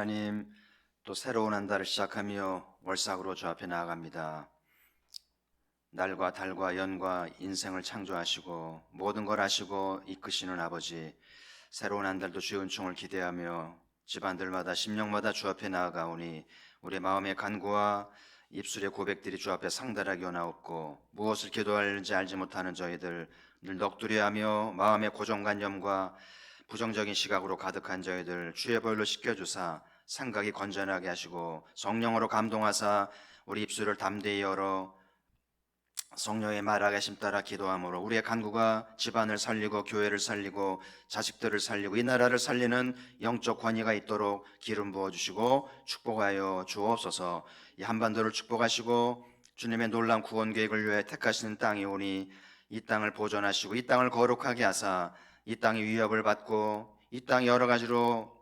하나님, 또 새로운 한 달을 시작하며 월삭으로 주 앞에 나아갑니다. 날과 달과 연과 인생을 창조하시고 모든 걸 아시고 이끄시는 아버지, 새로운 한 달도 주의 은총을 기대하며 집안들마다 심령마다 주 앞에 나아가오니 우리의 마음의 간구와 입술의 고백들이 주 앞에 상달하게 오나옵고, 무엇을 기도할지 알지 못하는 저희들 늘 넋두리하며 마음의 고정관념과 부정적인 시각으로 가득한 저희들 주의 보혈로 씻겨주사 생각이 건전하게 하시고, 성령으로 감동하사 우리 입술을 담대히 열어 성령의 말하게 하심 따라 기도함으로 우리의 간구가 집안을 살리고 교회를 살리고 자식들을 살리고 이 나라를 살리는 영적 권위가 있도록 기름 부어주시고 축복하여 주옵소서. 이 한반도를 축복하시고 주님의 놀라운 구원 계획을 위해 택하시는 땅이 오니 이 땅을 보존하시고 이 땅을 거룩하게 하사 이 땅이 위협을 받고 이 땅이 여러 가지로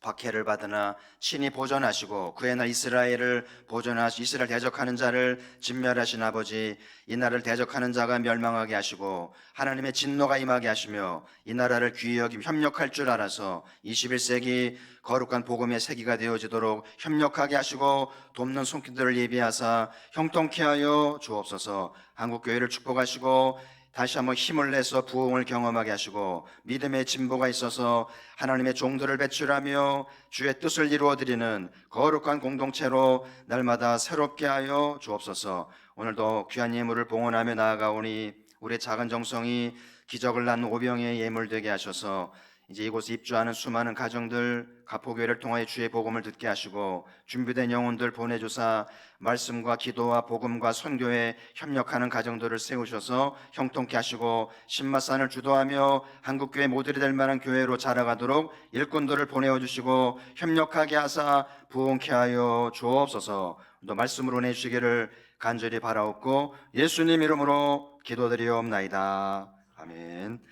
박해를 받으나 친히 보존하시고 그의 날 이스라엘을 보존하시고 이스라엘 대적하는 자를 진멸하신 아버지, 이 나라를 대적하는 자가 멸망하게 하시고 하나님의 진노가 임하게 하시며 이 나라를 귀히 여기며 협력할 줄 알아서 21세기 거룩한 복음의 세기가 되어지도록 협력하게 하시고 돕는 손길들을 예비하사 형통케 하여 주옵소서. 한국교회를 축복하시고 다시 한번 힘을 내서 부흥을 경험하게 하시고 믿음의 진보가 있어서 하나님의 종들을 배출하며 주의 뜻을 이루어드리는 거룩한 공동체로 날마다 새롭게 하여 주옵소서. 오늘도 귀한 예물을 봉헌하며 나아가오니 우리의 작은 정성이 기적을 낳는 오병의 예물 되게 하셔서 이제 이곳에 입주하는 수많은 가정들 가포교회를 통하여 주의 복음을 듣게 하시고 준비된 영혼들 보내주사 말씀과 기도와 복음과 선교에 협력하는 가정들을 세우셔서 형통케 하시고 신마산을 주도하며 한국교회 모델이 될 만한 교회로 자라가도록 일꾼들을 보내어 주시고 협력하게 하사 부흥케 하여 주옵소서. 또 말씀으로 내주시기를 간절히 바라옵고 예수님 이름으로 기도드리옵나이다. 아멘.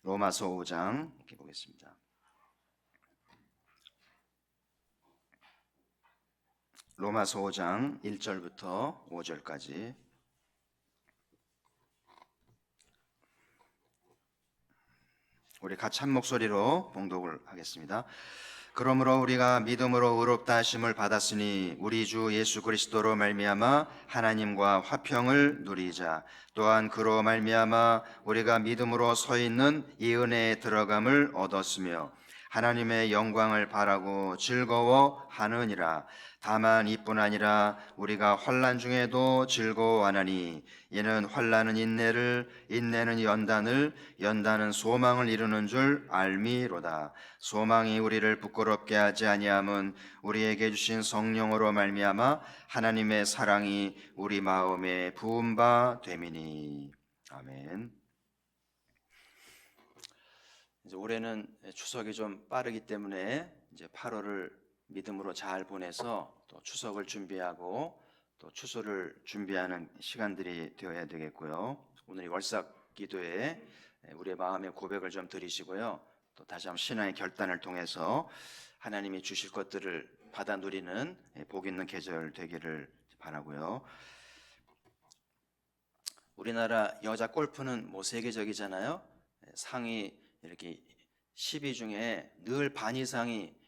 로마서 5장 이렇게 보겠습니다. 로마서 5장 1절부터 5절까지. 우리 같이 한 목소리로 봉독을 하겠습니다. 그러므로 우리가 믿음으로 의롭다 하심을 받았으니 우리 주 예수 그리스도로 말미암아 하나님과 화평을 누리자. 또한 그로 말미암아 우리가 믿음으로 서 있는 이 은혜에 들어감을 얻었으며 하나님의 영광을 바라고 즐거워하느니라. 다만 이뿐 아니라 우리가 환난 중에도 즐거워하나니 이는 환난은 인내를, 인내는 연단을, 연단은 소망을 이루는 줄 알미로다. 소망이 우리를 부끄럽게 하지 아니함은 우리에게 주신 성령으로 말미암아 하나님의 사랑이 우리 마음에 부은 바 됨이니. 아멘. 이제 올해는 추석이 좀 빠르기 때문에 이제 8월을 믿음으로 잘 보내서 또 추석을 준비하고 또 추수를 준비하는 시간들이 되어야 되겠고요. 오늘 이 월삭 기도에 우리의 마음의 고백을 좀 드리시고요. 또 다시 한번 신앙의 결단을 통해서 하나님이 주실 것들을 받아 누리는 복 있는 계절 되기를 바라고요. 우리나라 여자 골프는 뭐 세계적이잖아요. 상위 이렇게 10위 중에 늘 반 이상이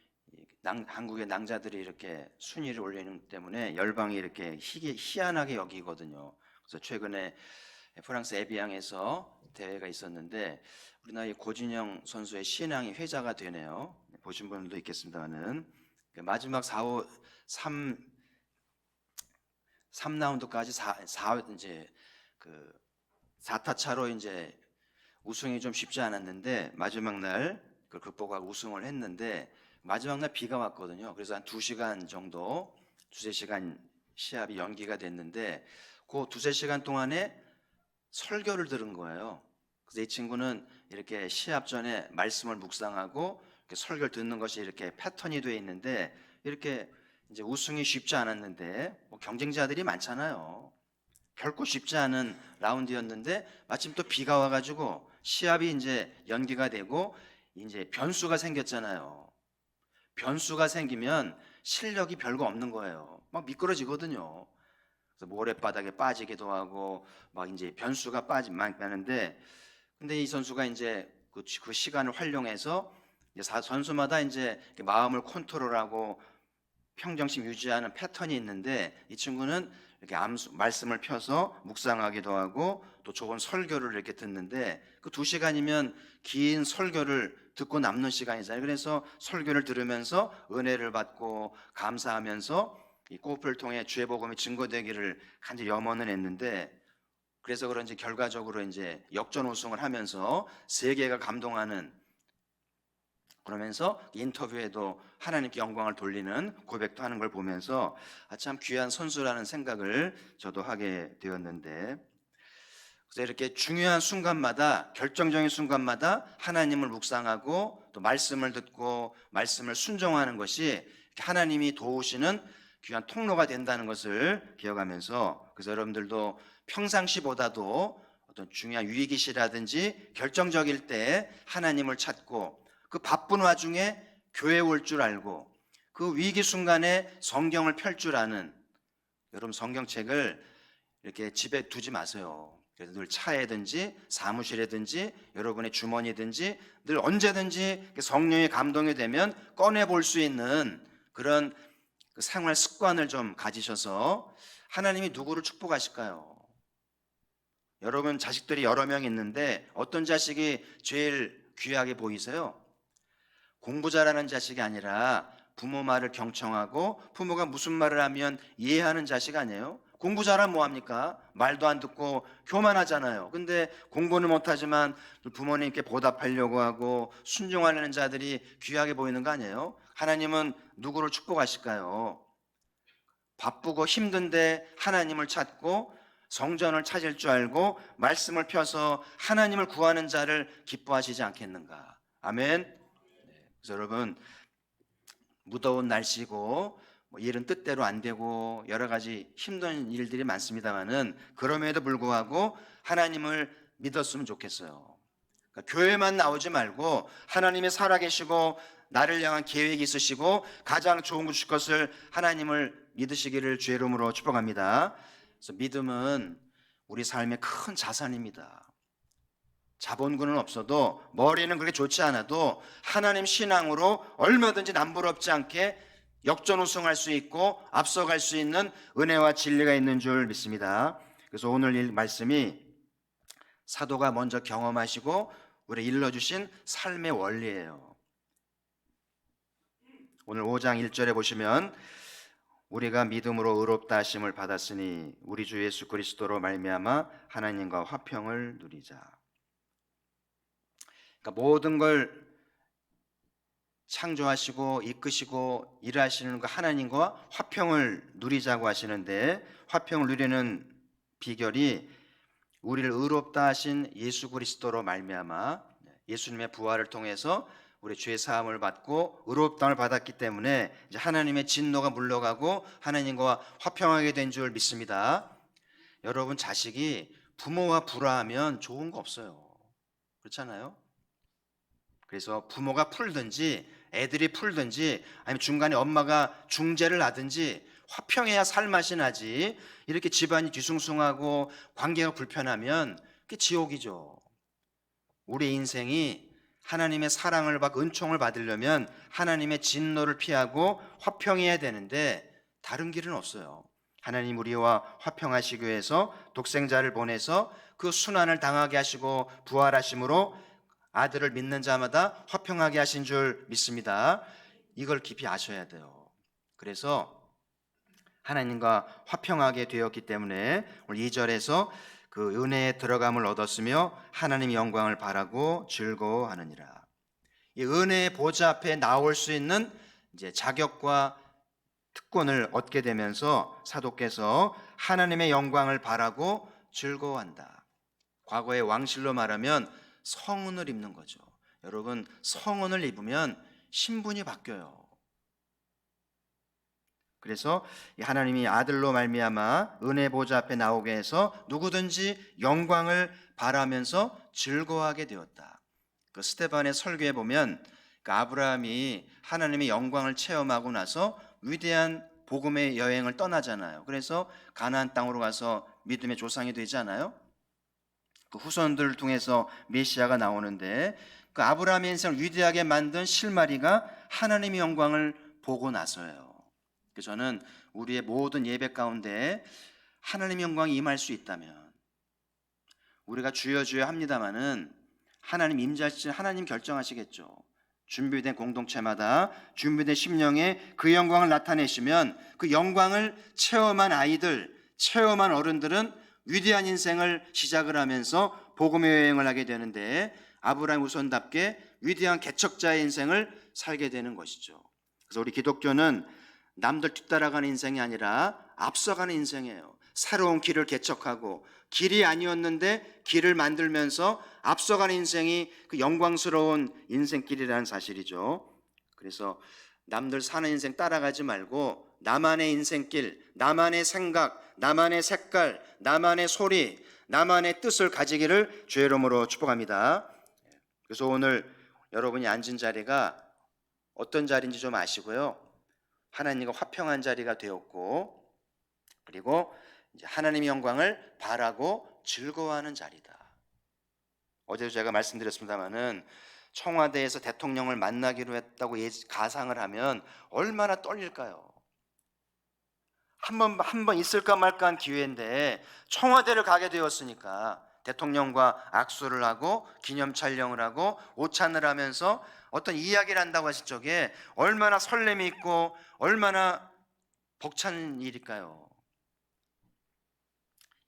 한국의 낭자들이 이렇게 순위를 올리는 때문에 열방이 이렇게 희한하게 여기거든요. 그래서 최근에 프랑스 에비앙에서 대회가 있었는데 우리나라의 고진영 선수의 신앙이 회자가 되네요. 보신 분들도 있겠습니다만은 마지막 3라운드까지 4 이제 그 4타 차로 이제 우승이 좀 쉽지 않았는데 마지막 날 그걸 극복하고 우승을 했는데 마지막 날 비가 왔거든요. 그래서 한 2시간 정도, 2~3시간 시합이 연기가 됐는데 그 2~3시간 동안에 설교를 들은 거예요. 그래서 이 친구는 이렇게 시합 전에 말씀을 묵상하고 이렇게 설교를 듣는 것이 이렇게 패턴이 되어 있는데 이렇게 이제 우승이 쉽지 않았는데 뭐 경쟁자들이 많잖아요. 결코 쉽지 않은 라운드였는데 마침 또 비가 와가지고 시합이 이제 연기가 되고 이제 변수가 생겼잖아요. 변수가 생기면 실력이 별거 없는 거예요. 막 미끄러지거든요. 그래서 모래바닥에 빠지기도 하고 막 이제 변수가 빠지는데 근데 이 선수가 이제 그 시간을 활용해서 선수마다 이제 마음을 컨트롤하고 평정심 유지하는 패턴이 있는데 이 친구는 이렇게 말씀을 펴서 묵상하기도 하고 또 좋은 설교를 이렇게 듣는데 그 2시간이면 긴 설교를 듣고 남는 시간이잖아요. 그래서 설교를 들으면서 은혜를 받고 감사하면서 이 꽃을 통해 주의 복음이 증거되기를 간절히 염원을 했는데 그래서 그런지 결과적으로 이제 역전 우승을 하면서 세계가 감동하는 그러면서 인터뷰에도 하나님께 영광을 돌리는 고백도 하는 걸 보면서 참 귀한 선수라는 생각을 저도 하게 되었는데 그래서 이렇게 중요한 순간마다 결정적인 순간마다 하나님을 묵상하고 또 말씀을 듣고 말씀을 순종하는 것이 하나님이 도우시는 귀한 통로가 된다는 것을 기억하면서 그래서 여러분들도 평상시보다도 어떤 중요한 위기시라든지 결정적일 때 하나님을 찾고 그 바쁜 와중에 교회 올 줄 알고 그 위기 순간에 성경을 펼 줄 아는 여러분 성경책을 이렇게 집에 두지 마세요. 그래서 늘 차에든지 사무실에든지 여러분의 주머니든지 늘 언제든지 성령의 감동이 되면 꺼내 볼 수 있는 그런 그 생활 습관을 좀 가지셔서 하나님이 누구를 축복하실까요? 여러분 자식들이 여러 명 있는데 어떤 자식이 제일 귀하게 보이세요? 공부 잘하는 자식이 아니라 부모 말을 경청하고 부모가 무슨 말을 하면 이해하는 자식 아니에요? 공부 잘하면 뭐합니까? 말도 안 듣고 교만하잖아요. 근데 공부는 못하지만 부모님께 보답하려고 하고 순종하려는 자들이 귀하게 보이는 거 아니에요? 하나님은 누구를 축복하실까요? 바쁘고 힘든데 하나님을 찾고 성전을 찾을 줄 알고 말씀을 펴서 하나님을 구하는 자를 기뻐하시지 않겠는가? 아멘. 그래서 여러분 무더운 날씨고 일은 뜻대로 안 되고 여러 가지 힘든 일들이 많습니다만은 그럼에도 불구하고 하나님을 믿었으면 좋겠어요. 그러니까 교회만 나오지 말고 하나님이 살아계시고 나를 향한 계획이 있으시고 가장 좋은 것을 하나님을 믿으시기를 주의 이름으로 축복합니다. 그래서 믿음은 우리 삶의 큰 자산입니다. 자본군은 없어도 머리는 그렇게 좋지 않아도 하나님 신앙으로 얼마든지 남부럽지 않게 역전 우승할 수 있고 앞서갈 수 있는 은혜와 진리가 있는 줄 믿습니다. 그래서 오늘 이 말씀이 사도가 먼저 경험하시고 우리 일러주신 삶의 원리예요. 오늘 5장 1절에 보시면 우리가 믿음으로 의롭다 하심을 받았으니 우리 주 예수 그리스도로 말미암아 하나님과 화평을 누리자. 그러니까 모든 걸 창조하시고 이끄시고 일하시는 그 하나님과 화평을 누리자고 하시는데 화평을 누리는 비결이 우리를 의롭다 하신 예수 그리스도로 말미암아 예수님의 부활을 통해서 우리 죄 사함을 받고 의롭다함을 받았기 때문에 이제 하나님의 진노가 물러가고 하나님과 화평하게 된 줄 믿습니다. 여러분 자식이 부모와 불화하면 좋은 거 없어요. 그렇잖아요? 그래서 부모가 풀든지 애들이 풀든지 아니면 중간에 엄마가 중재를 하든지 화평해야 살맛이 나지 이렇게 집안이 뒤숭숭하고 관계가 불편하면 그게 지옥이죠. 우리 인생이 하나님의 사랑을 받고 은총을 받으려면 하나님의 진노를 피하고 화평해야 되는데 다른 길은 없어요. 하나님 우리와 화평하시기 위해서 독생자를 보내서 그 순환을 당하게 하시고 부활하심으로 아들을 믿는 자마다 화평하게 하신 줄 믿습니다. 이걸 깊이 아셔야 돼요. 그래서 하나님과 화평하게 되었기 때문에 오늘 2절에서 그 은혜에 들어감을 얻었으며 하나님의 영광을 바라고 즐거워하느니라. 이 은혜의 보좌 앞에 나올 수 있는 이제 자격과 특권을 얻게 되면서 사도께서 하나님의 영광을 바라고 즐거워한다. 과거의 왕실로 말하면 성은을 입는 거죠. 여러분 성은을 입으면 신분이 바뀌어요. 그래서 하나님이 아들로 말미암아 은혜 보좌 앞에 나오게 해서 누구든지 영광을 바라면서 즐거워하게 되었다. 그 스데반의 설교에 보면 그 아브라함이 하나님의 영광을 체험하고 나서 위대한 복음의 여행을 떠나잖아요. 그래서 가나안 땅으로 가서 믿음의 조상이 되잖아요. 그 후손들을 통해서 메시아가 나오는데 그 아브라함의 인생을 위대하게 만든 실마리가 하나님의 영광을 보고 나서예요. 그래서 저는 우리의 모든 예배 가운데 하나님의 영광이 임할 수 있다면, 우리가 주여 주여 합니다마는 하나님 임재하시지, 하나님 결정하시겠죠. 준비된 공동체마다 준비된 심령에 그 영광을 나타내시면 그 영광을 체험한 아이들, 체험한 어른들은 위대한 인생을 시작을 하면서 복음의 여행을 하게 되는데, 아브라함 후손답게 위대한 개척자의 인생을 살게 되는 것이죠. 그래서 우리 기독교는 남들 뒤따라가는 인생이 아니라 앞서가는 인생이에요. 새로운 길을 개척하고 길이 아니었는데 길을 만들면서 앞서가는 인생이 그 영광스러운 인생길이라는 사실이죠. 그래서 남들 사는 인생 따라가지 말고 나만의 인생길, 나만의 생각, 나만의 색깔, 나만의 소리, 나만의 뜻을 가지기를 주의 이름으로 축복합니다. 그래서 오늘 여러분이 앉은 자리가 어떤 자리인지 좀 아시고요. 하나님과 화평한 자리가 되었고, 그리고 이제 하나님의 영광을 바라고 즐거워하는 자리다. 어제도 제가 말씀드렸습니다마는 청와대에서 대통령을 만나기로 했다고 가상을 하면 얼마나 떨릴까요? 한 번 있을까 말까 한 기회인데 청와대를 가게 되었으니까 대통령과 악수를 하고 기념 촬영을 하고 오찬을 하면서 어떤 이야기를 한다고 하실 적에 얼마나 설렘이 있고 얼마나 벅찬 일일까요?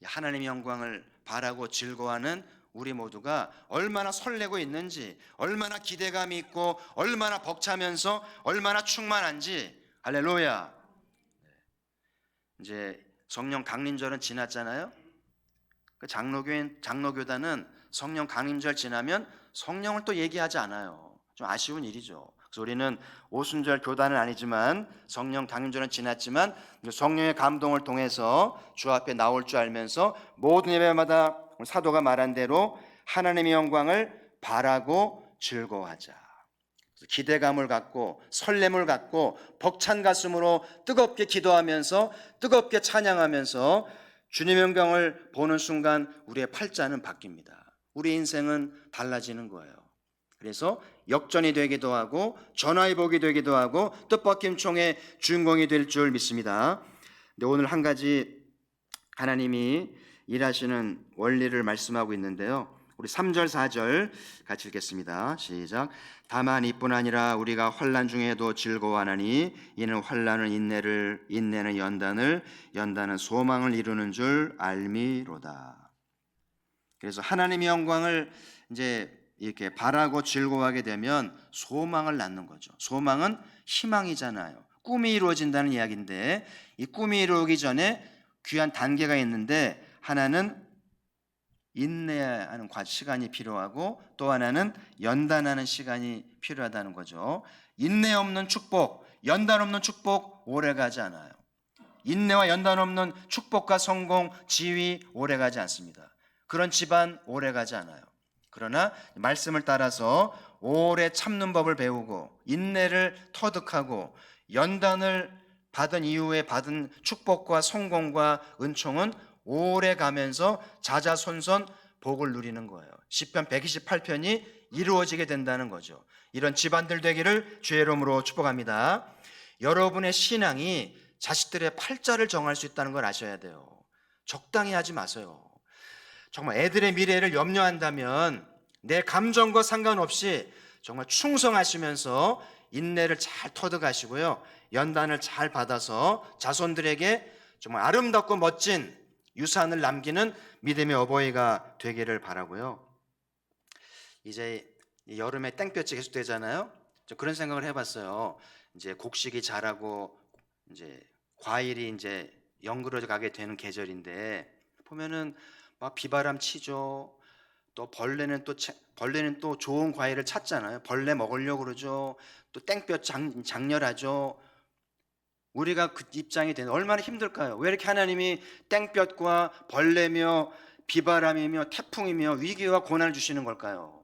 하나님의 영광을 바라고 즐거워하는 우리 모두가 얼마나 설레고 있는지, 얼마나 기대감이 있고 얼마나 벅차면서 얼마나 충만한지. 할렐루야. 이제 성령 강림절은 지났잖아요. 그 장로교단은 성령 강림절 지나면 성령을 또 얘기하지 않아요. 좀 아쉬운 일이죠. 그래서 우리는 오순절 교단은 아니지만 성령 강림절은 지났지만 성령의 감동을 통해서 주 앞에 나올 줄 알면서 모든 예배마다 사도가 말한 대로 하나님의 영광을 바라고 즐거워하자. 기대감을 갖고 설렘을 갖고 벅찬 가슴으로 뜨겁게 기도하면서 뜨겁게 찬양하면서 주님의 영광을 보는 순간 우리의 팔자는 바뀝니다. 우리 인생은 달라지는 거예요. 그래서 역전이 되기도 하고 전화위복이 되기도 하고 뜻밖인 총의 주인공이 될 줄 믿습니다. 근데 오늘 한 가지 하나님이 일하시는 원리를 말씀하고 있는데요. 우리 3절 4절 같이 읽겠습니다. 시작. 다만 이뿐 아니라 우리가 환난 중에도 즐거워하나니 이는 환난은 인내를, 인내는 연단을, 연단은 소망을 이루는 줄 알미로다. 그래서 하나님의 영광을 이제 이렇게 바라고 즐거워하게 되면 소망을 낳는 거죠. 소망은 희망이잖아요. 꿈이 이루어진다는 이야기인데 이 꿈이 이루어지기 전에 귀한 단계가 있는데 하나는 인내하는 시간이 필요하고 또 하나는 연단하는 시간이 필요하다는 거죠. 인내 없는 축복, 연단 없는 축복 오래가지 않아요. 인내와 연단 없는 축복과 성공, 지위 오래가지 않습니다. 그런 집안 오래가지 않아요. 그러나 말씀을 따라서 오래 참는 법을 배우고 인내를 터득하고 연단을 받은 이후에 받은 축복과 성공과 은총은 오래 가면서 자자손손 복을 누리는 거예요. 시편 128편이 이루어지게 된다는 거죠. 이런 집안들 되기를 주의 이름으로 축복합니다. 여러분의 신앙이 자식들의 팔자를 정할 수 있다는 걸 아셔야 돼요. 적당히 하지 마세요. 정말 애들의 미래를 염려한다면 내 감정과 상관없이 정말 충성하시면서 인내를 잘 터득하시고요. 연단을 잘 받아서 자손들에게 정말 아름답고 멋진 유산을 남기는 믿음의 어버이가 되기를 바라고요. 이제 여름에 땡볕이 계속 되잖아요. 그런 생각을 해봤어요. 이제 곡식이 자라고 이제 과일이 이제 연그러져 가게 되는 계절인데 보면은 막 비바람 치죠. 또 벌레는 또 좋은 과일을 찾잖아요. 벌레 먹으려고 그러죠. 또 땡볕 장렬하죠. 우리가 그 입장이 되는 얼마나 힘들까요? 왜 이렇게 하나님이 땡볕과 벌레며 비바람이며 태풍이며 위기와 고난을 주시는 걸까요?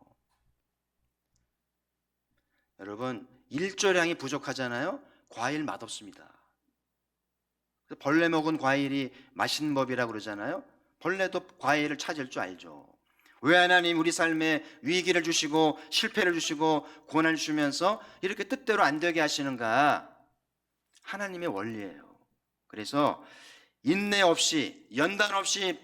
여러분, 일조량이 부족하잖아요. 과일 맛없습니다. 벌레 먹은 과일이 맛있는 법이라고 그러잖아요. 벌레도 과일을 찾을 줄 알죠. 왜 하나님 우리 삶에 위기를 주시고 실패를 주시고 고난을 주시면서 이렇게 뜻대로 안 되게 하시는가? 하나님의 원리예요. 그래서 인내 없이 연단 없이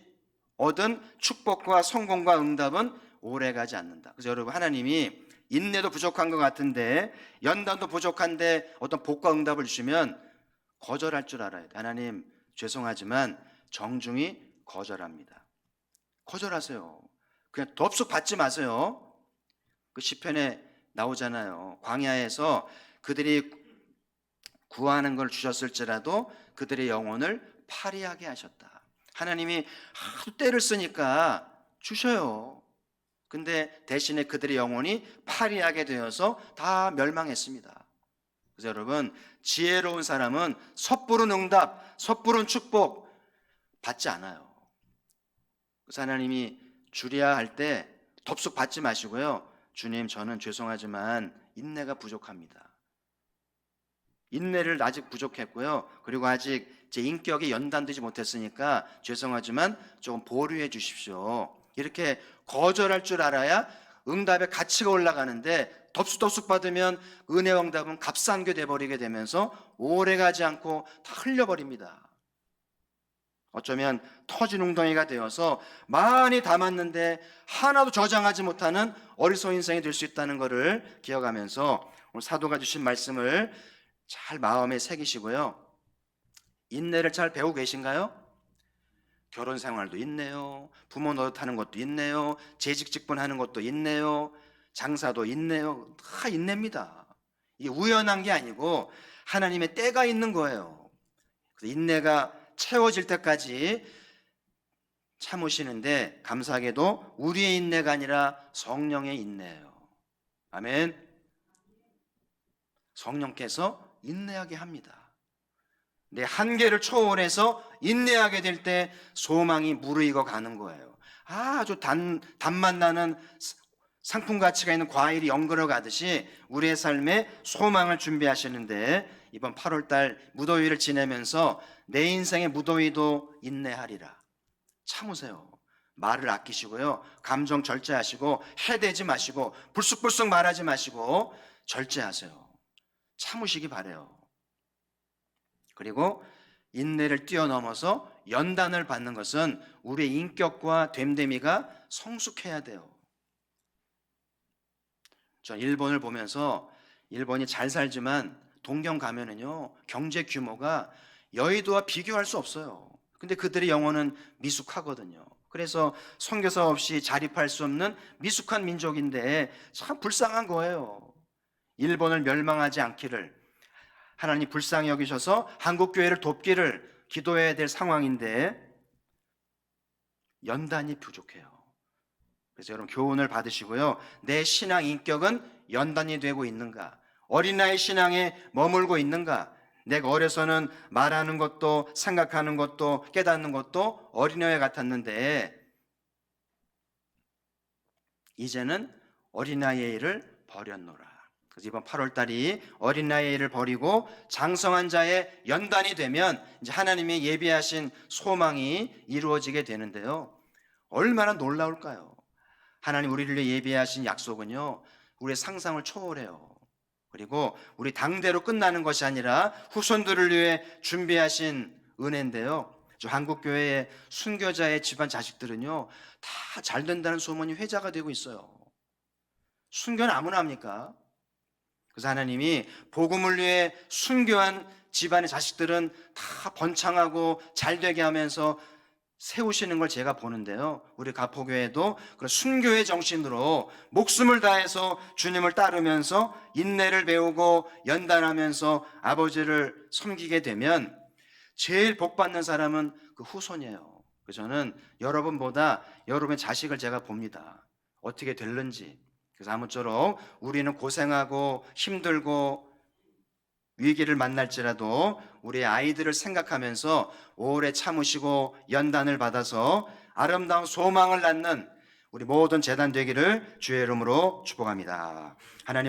얻은 축복과 성공과 응답은 오래가지 않는다. 그래서 여러분, 하나님이 인내도 부족한 것 같은데 연단도 부족한데 어떤 복과 응답을 주시면 거절할 줄 알아야 돼. 하나님 죄송하지만 정중히 거절합니다. 거절하세요. 그냥 덥석 받지 마세요. 그 시편에 나오잖아요. 광야에서 그들이 구하는 걸 주셨을지라도 그들의 영혼을 파리하게 하셨다. 하나님이 하도 때를 쓰니까 주셔요. 근데 대신에 그들의 영혼이 파리하게 되어서 다 멸망했습니다. 그래서 여러분, 지혜로운 사람은 섣부른 응답, 섣부른 축복 받지 않아요. 그래서 하나님이 주리야 할 때 덥석 받지 마시고요. 주님, 저는 죄송하지만 인내가 부족합니다. 인내를 아직 부족했고요. 그리고 아직 제 인격이 연단되지 못했으니까 죄송하지만 조금 보류해 주십시오. 이렇게 거절할 줄 알아야 응답의 가치가 올라가는데 덥수덥수 받으면 은혜와 응답은 값싼 게 돼버리게 되면서 오래가지 않고 다 흘려버립니다. 어쩌면 터진 웅덩이가 되어서 많이 담았는데 하나도 저장하지 못하는 어리석은 인생이 될 수 있다는 것을 기억하면서 오늘 사도가 주신 말씀을 잘 마음에 새기시고요. 인내를 잘 배우고 계신가요? 결혼 생활도 있네요. 부모 노릇하는 것도 있네요. 재직 직분하는 것도 있네요. 장사도 있네요. 다 인내입니다. 이게 우연한 게 아니고 하나님의 때가 있는 거예요. 그래서 인내가 채워질 때까지 참으시는데 감사하게도 우리의 인내가 아니라 성령의 인내예요. 아멘. 성령께서 인내하게 합니다. 내 한계를 초월해서 인내하게 될 때 소망이 무르익어 가는 거예요. 아주 단맛 나는 상품 가치가 있는 과일이 연걸어 가듯이 우리의 삶에 소망을 준비하시는데 이번 8월달 무더위를 지내면서 내 인생의 무더위도 인내하리라. 참으세요. 말을 아끼시고요. 감정 절제하시고 해대지 마시고 불쑥불쑥 말하지 마시고 절제하세요. 참으시기 바래요. 그리고 인내를 뛰어넘어서 연단을 받는 것은 우리의 인격과 됨됨이가 성숙해야 돼요. 전 일본을 보면서 일본이 잘 살지만 동경 가면은요, 경제 규모가 여의도와 비교할 수 없어요. 근데 그들의 영혼은 미숙하거든요. 그래서 선교사 없이 자립할 수 없는 미숙한 민족인데 참 불쌍한 거예요. 일본을 멸망하지 않기를 하나님 불쌍히 여기셔서 한국교회를 돕기를 기도해야 될 상황인데 연단이 부족해요. 그래서 여러분 교훈을 받으시고요. 내 신앙 인격은 연단이 되고 있는가? 어린아이 신앙에 머물고 있는가? 내가 어려서는 말하는 것도 생각하는 것도 깨닫는 것도 어린아이 같았는데 이제는 어린아이의 일을 버렸노라. 그래서 이번 8월달이 어린아이의 일을 버리고 장성한 자의 연단이 되면 이제 하나님이 예비하신 소망이 이루어지게 되는데요. 얼마나 놀라울까요? 하나님 우리를 위해 예비하신 약속은요, 우리의 상상을 초월해요. 그리고 우리 당대로 끝나는 것이 아니라 후손들을 위해 준비하신 은혜인데요. 저 한국교회의 순교자의 집안 자식들은요, 다 잘 된다는 소문이 회자가 되고 있어요. 순교는 아무나 합니까? 그래서 하나님이 복음을 위해 순교한 집안의 자식들은 다 번창하고 잘 되게 하면서 세우시는 걸 제가 보는데요. 우리 가포교회도 그런 순교의 정신으로 목숨을 다해서 주님을 따르면서 인내를 배우고 연단하면서 아버지를 섬기게 되면 제일 복받는 사람은 그 후손이에요. 그래서 저는 여러분보다 여러분의 자식을 제가 봅니다. 어떻게 될는지. 그래서 아무쪼록 우리는 고생하고 힘들고 위기를 만날지라도 우리 아이들을 생각하면서 오래 참으시고 연단을 받아서 아름다운 소망을 낳는 우리 모든 재단 되기를 주의 이름으로 축복합니다. 하나님